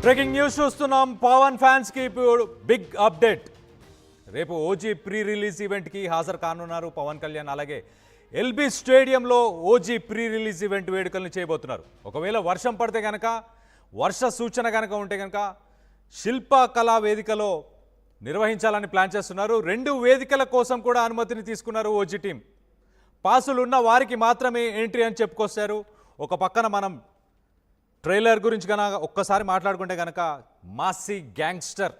Breaking news చూస్తున్నాం. Pawan fans కి ఇప్పుడు బిగ్ అప్డేట్. రేపు ఓజీ ప్రీ రిలీజ్ ఈవెంట్ కి హాజరు కానున్నారు పవన్ కళ్యాణ్. అలాగే ఎల్బీ స్టేడియంలో ఓజీ ప్రీ రిలీజ్ ఈవెంట్ వేడుకలను చేయబోతున్నారు. ఒకవేళ వర్షం పడితే కనుక, వర్ష సూచన కనుక ఉంటే కనుక శిల్ప కళా వేదికలో నిర్వహించాలని ప్లాన్ చేస్తున్నారు. 2 వేదికల కోసం కూడా అనుమతిని తీసుకున్నారు ఓజీ టీం. పాసులు ఉన్న వారికి మాత్రమే ఎంట్రీ అని చెప్పుకొస్తారు. ఒక పక్కన మనం ట్రైలర్ గురించి కనుక ఒక్కసారి మాట్లాడుకుంటే కనుక మాసీ గ్యాంగ్స్టర్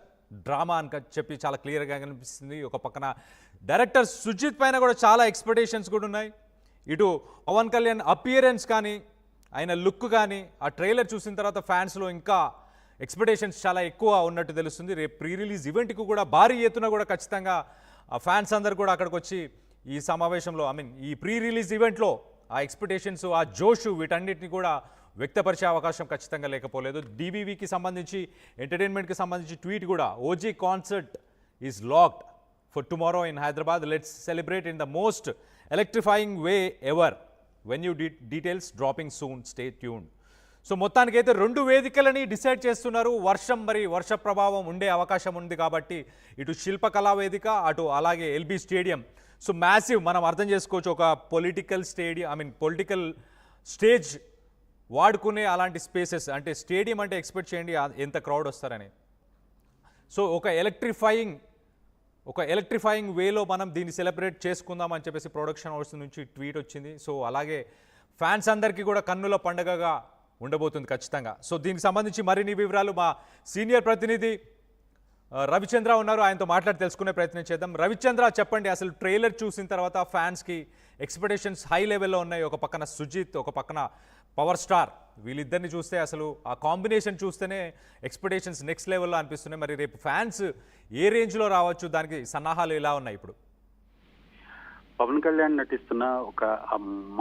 డ్రామా అని చెప్పి చాలా క్లియర్గా కనిపిస్తుంది. ఒక పక్కన డైరెక్టర్ సుజిత్ పైన కూడా చాలా ఎక్స్పెక్టేషన్స్ కూడా ఉన్నాయి. ఇటు పవన్ కళ్యాణ్ అపియరెన్స్ కానీ, ఆయన లుక్ కానీ, ఆ ట్రైలర్ చూసిన తర్వాత ఫ్యాన్స్లో ఇంకా ఎక్స్పెక్టేషన్స్ చాలా ఎక్కువ ఉన్నట్టు తెలుస్తుంది. రేపు ప్రీ రిలీజ్ ఈవెంట్కి కూడా భారీ ఎత్తున కూడా ఖచ్చితంగా ఫ్యాన్స్ అందరు కూడా అక్కడికి వచ్చి ఈ సమావేశంలో ఈ ప్రీ రిలీజ్ ఈవెంట్లో ఆ ఎక్స్పెక్టేషన్స్, ఆ జోషు వీటన్నిటిని కూడా వ్యక్తపరిచే అవకాశం ఖచ్చితంగా లేకపోలేదు. డివివికి సంబంధించి, ఎంటర్టైన్మెంట్కి సంబంధించి ట్వీట్ కూడా, OG concert is locked for tomorrow in Hyderabad. Let's celebrate in the most electrifying way ever. When you details dropping soon, stay tune. So మొత్తానికైతే 2 వేదికలని డిసైడ్ చేస్తున్నారు. వర్ష ప్రభావం ఉండే అవకాశం ఉంది కాబట్టి ఇటు శిల్పకళా వేదిక, అటు అలాగే ఎల్బీ స్టేడియం. సో మ్యాసివ్, మనం అర్థం చేసుకోవచ్చు, ఒక పొలిటికల్ స్టేడియం, పొలిటికల్ స్టేజ్ వాడుకునే అలాంటి స్పేసెస్. అంటే స్టేడియం అంటే ఎక్స్పెక్ట్ చేయండి ఎంత క్రౌడ్ వస్తారని. సో ఒక ఎలక్ట్రిఫైయింగ్ వేలో మనం దీన్ని సెలబ్రేట్ చేసుకుందాం అని చెప్పేసి ప్రొడక్షన్ హౌస్ నుంచి ట్వీట్ వచ్చింది. సో అలాగే ఫ్యాన్స్ అందరికీ కూడా కన్నుల పండుగగా ఉండబోతుంది ఖచ్చితంగా. సో దీనికి సంబంధించి మరిన్ని వివరాలు మా సీనియర్ ప్రతినిధి రవిచంద్ర ఉన్నారు, ఆయనతో మాట్లాడి తెలుసుకునే ప్రయత్నం చేద్దాం. రవిచంద్ర, చెప్పండి, అసలు ట్రైలర్ చూసిన తర్వాత ఫ్యాన్స్కి ఎక్స్పెక్టేషన్స్ హై లెవెల్లో ఉన్నాయి. ఒక పక్కన సుజిత్, ఒక పక్కన పవర్ స్టార్, వీళ్ళిద్దరిని చూస్తే అసలు ఆ కాంబినేషన్ చూస్తేనే ఎక్స్పెక్టేషన్స్ నెక్స్ట్ లెవెల్లో అనిపిస్తున్నాయి. మరి రేపు ఫ్యాన్స్ ఏ రేంజ్లో రావచ్చు, దానికి సన్నాహాలు ఎలా ఉన్నాయి ఇప్పుడు? పవన్ కళ్యాణ్ నటిస్తున్న ఒక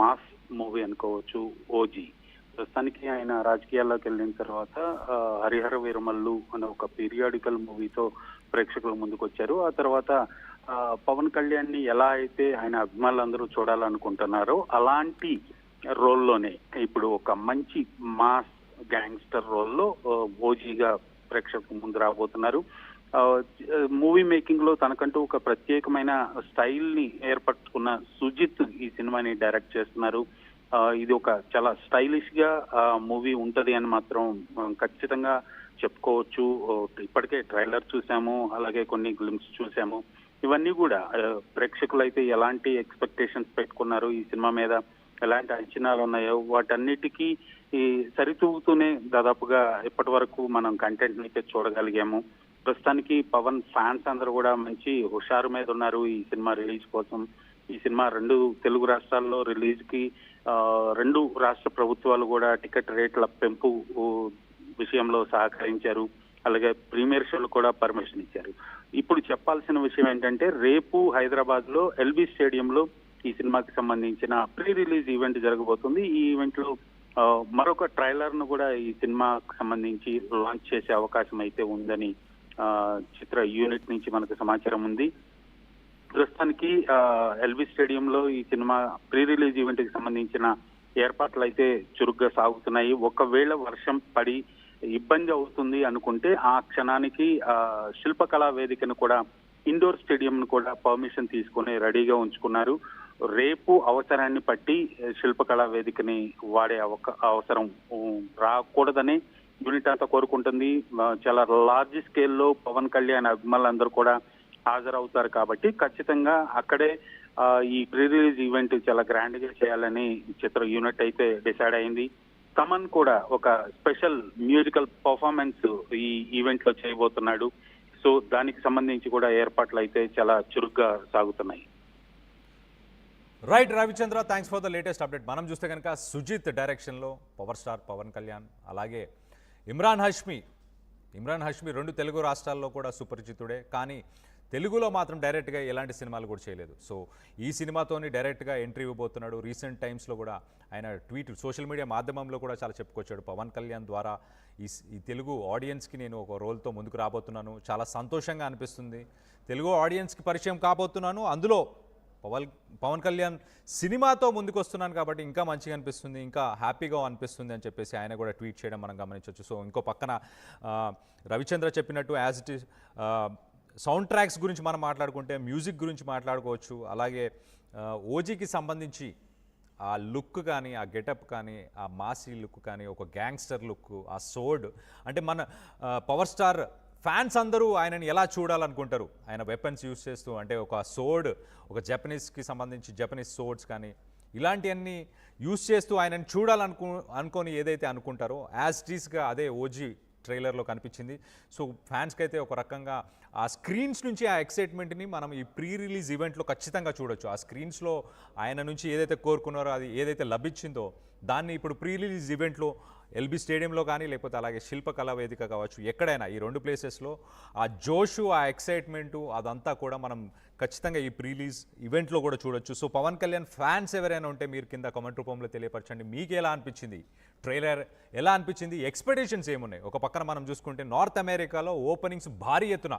మాస్ మూవీ అనుకోవచ్చు ఓజీ. ప్రస్తుతానికి ఆయన రాజకీయాల్లోకి వెళ్ళిన తర్వాత హరిహర వీరమల్లు అనే ఒక పీరియాడికల్ మూవీతో ప్రేక్షకుల ముందుకు వచ్చారు. ఆ తర్వాత పవన్ కళ్యాణ్ ని ఎలా అయితే ఆయన అభిమానులందరూ చూడాలనుకుంటున్నారో అలాంటి రోల్లోనే ఇప్పుడు ఒక మంచి మాస్ గ్యాంగ్స్టర్ రోల్లో ఓజీగా ప్రేక్షకుల ముందు రాబోతున్నారు. మూవీ మేకింగ్ లో తనకంటూ ఒక ప్రత్యేకమైన స్టైల్ ని ఏర్పరచుకున్న సుజిత్ ఈ సినిమాని డైరెక్ట్ చేస్తున్నారు. ఇది ఒక చాలా స్టైలిష్ గా మూవీ ఉంటది అని మాత్రం ఖచ్చితంగా చెప్పుకోవచ్చు. ఇప్పటికే ట్రైలర్ చూసాము, అలాగే కొన్ని గ్లిమ్స్ చూసాము. ఇవన్నీ కూడా ప్రేక్షకులు అయితే ఎలాంటి ఎక్స్పెక్టేషన్స్ పెట్టుకున్నారు, ఈ సినిమా మీద ఎలాంటి అంచనాలు ఉన్నాయో వాటన్నిటికీ సరితూగుతూనే దాదాపుగా ఇప్పటి వరకు మనం కంటెంట్ అయితే చూడగలిగాము. ప్రస్తుతానికి పవన్ ఫ్యాన్స్ అందరూ కూడా మంచి హుషారు మీద ఉన్నారు ఈ సినిమా రిలీజ్ కోసం. ఈ సినిమా 2 తెలుగు రాష్ట్రాల్లో రిలీజ్ కి 2 రాష్ట్ర ప్రభుత్వాలు కూడా టికెట్ రేట్ల పెంపు విషయంలో సహకరించారు. అలాగే ప్రీమియర్ షోలు కూడా పర్మిషన్ ఇచ్చారు. ఇప్పుడు చెప్పాల్సిన విషయం ఏంటంటే, రేపు హైదరాబాద్ లో ఎల్బీ స్టేడియంలో ఈ సినిమాకి సంబంధించిన ప్రీ రిలీజ్ ఈవెంట్ జరగబోతుంది. ఈ ఈవెంట్ లో మరొక ట్రైలర్ ను కూడా ఈ సినిమాకు సంబంధించి లాంచ్ చేసే అవకాశం అయితే ఉందని చిత్ర యూనిట్ నుంచి మనకు సమాచారం ఉంది. ప్రస్తుతానికి ఎల్బీ స్టేడియంలో ఈ సినిమా ప్రీ రిలీజ్ ఈవెంట్ కి సంబంధించిన ఏర్పాట్లు అయితే చురుగ్గా సాగుతున్నాయి. ఒకవేళ వర్షం పడి ఇబ్బంది అవుతుంది అనుకుంటే ఆ క్షణానికి శిల్పకళా వేదికను కూడా, ఇండోర్ స్టేడియం ను కూడా పర్మిషన్ తీసుకుని రెడీగా ఉంచుకున్నారు. రేపు అవసరాన్ని బట్టి శిల్పకళా వేదికని వాడే అవసరం రాకూడదని యూనిట్ అంతా కోరుకుంటుంది. చాలా లార్జ్ స్కేల్లో పవన్ కళ్యాణ్ అభిమానులందరూ కూడా హాజరవుతారు కాబట్టి ఖచ్చితంగా అక్కడే ఈ ప్రీ రిలీజ్ ఈవెంట్ చాలా గ్రాండ్ గా చేయాలని చిత్ర యూనిట్ అయితే డిసైడ్ అయింది. తమన్ కూడా ఒక స్పెషల్ మ్యూజికల్ పర్ఫార్మెన్స్ ఈ ఈవెంట్ లో చేయబోతున్నాడు. సో దానికి సంబంధించి కూడా ఏర్పాట్లు అయితే చాలా చురుగ్గా సాగుతున్నాయి. Right Ravichandra, thanks for the latest update. మనం చూస్తే కనుక సుజిత్ డైరెక్షన్లో పవర్ స్టార్ పవన్ కళ్యాణ్, అలాగే ఇమ్రాన్ హష్మి 2 తెలుగు రాష్ట్రాల్లో కూడా సుపరిచితుడే, కానీ తెలుగులో మాత్రం డైరెక్ట్గా ఎలాంటి సినిమాలు కూడా చేయలేదు. సో ఈ సినిమాతోని డైరెక్ట్గా ఎంట్రీ ఇవ్వబోతున్నాడు. రీసెంట్ టైమ్స్లో కూడా ఆయన ట్వీట్ సోషల్ మీడియా మాధ్యమంలో కూడా చాలా చెప్పుకొచ్చాడు. పవన్ కళ్యాణ్ ద్వారా ఈ తెలుగు ఆడియన్స్కి నేను ఒక రోల్తో ముందుకు రాబోతున్నాను, చాలా సంతోషంగా అనిపిస్తుంది, తెలుగు ఆడియన్స్కి పరిచయం కాబోతున్నాను, అందులో పవన్ కళ్యాణ్ సినిమాతో ముందుకు వస్తున్నాను కాబట్టి ఇంకా మంచిగా అనిపిస్తుంది, ఇంకా హ్యాపీగా అనిపిస్తుంది అని చెప్పేసి ఆయన కూడా ట్వీట్ చేయడం మనం గమనించవచ్చు. సో ఇంకో పక్కన రవిచంద్ర చెప్పినట్టు as it is sound tracks గురించి మనం మాట్లాడుకుంటే మ్యూజిక్ గురించి మాట్లాడుకోవచ్చు. అలాగే ఓజీకి సంబంధించి ఆ లుక్ కానీ, ఆ గెటప్ కానీ, ఆ మాసీ లుక్ కానీ, ఒక గ్యాంగ్స్టర్ లుక్, ఆ సోడ్, అంటే మన పవర్ స్టార్ ఫ్యాన్స్ అందరూ ఆయనని ఎలా చూడాలనుకుంటారు, ఆయన వెపన్స్ యూస్ చేస్తూ, అంటే ఒక సోడ్, ఒక జపనీస్కి సంబంధించి జపనీస్ సోడ్స్ కానీ ఇలాంటివన్నీ యూస్ చేస్తూ ఆయనని అనుకొని ఏదైతే అనుకుంటారో యాజ్ టీస్గా అదే ఓజీ ట్రైలర్లో కనిపించింది. సో ఫ్యాన్స్కి అయితే ఒక రకంగా ఆ స్క్రీన్స్ నుంచి ఆ ఎక్సైట్మెంట్ని మనం ఈ ప్రీ రిలీజ్ ఈవెంట్లో ఖచ్చితంగా చూడొచ్చు. ఆ స్క్రీన్స్లో ఆయన నుంచి ఏదైతే కోరుకున్నారో, అది ఏదైతే లభించిందో దాన్ని ఇప్పుడు ప్రీ రిలీజ్ ఈవెంట్లో ఎల్బీ స్టేడియంలో కానీ, లేకపోతే అలాగే శిల్పకళా వేదిక కావచ్చు, ఎక్కడైనా ఈ 2 ప్లేసెస్లో ఆ జోషు, ఆ ఎక్సైట్మెంటు అదంతా కూడా మనం ఖచ్చితంగా ఈ ప్రీ రిలీజ్ ఈవెంట్లో కూడా చూడొచ్చు. సో పవన్ కళ్యాణ్ ఫ్యాన్స్ ఎవరైనా ఉంటే మీరు కింద కామెంట్ రూపంలో తెలియపరచండి. మీకు ఎలా అనిపించింది ట్రైలర్, ఎలా అనిపించింది, ఎక్స్పెక్టేషన్స్ ఏమున్నాయి? ఒక పక్కన మనం చూసుకుంటే నార్త్ అమెరికాలో ఓపెనింగ్స్ భారీ ఎత్తున,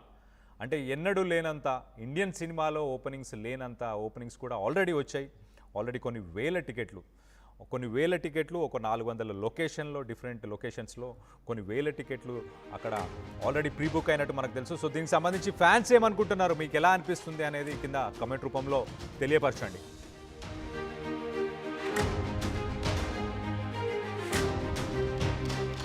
అంటే ఎన్నడూ లేనంత, ఇండియన్ సినిమాలో ఓపెనింగ్స్ లేనంత ఓపెనింగ్స్ కూడా ఆల్రెడీ వచ్చాయి. ఆల్రెడీ కొన్ని వేల టికెట్లు ఒక 400 లొకేషన్లో, డిఫరెంట్ లొకేషన్స్లో కొన్ని వేల టికెట్లు అక్కడ ఆల్రెడీ ప్రీ బుక్ అయినట్టు మనకు తెలుసు. సో దీనికి సంబంధించి ఫ్యాన్స్ ఏమనుకుంటున్నారు, మీకు ఎలా అనిపిస్తుంది అనేది కింద కామెంట్ రూపంలో తెలియపరచండి.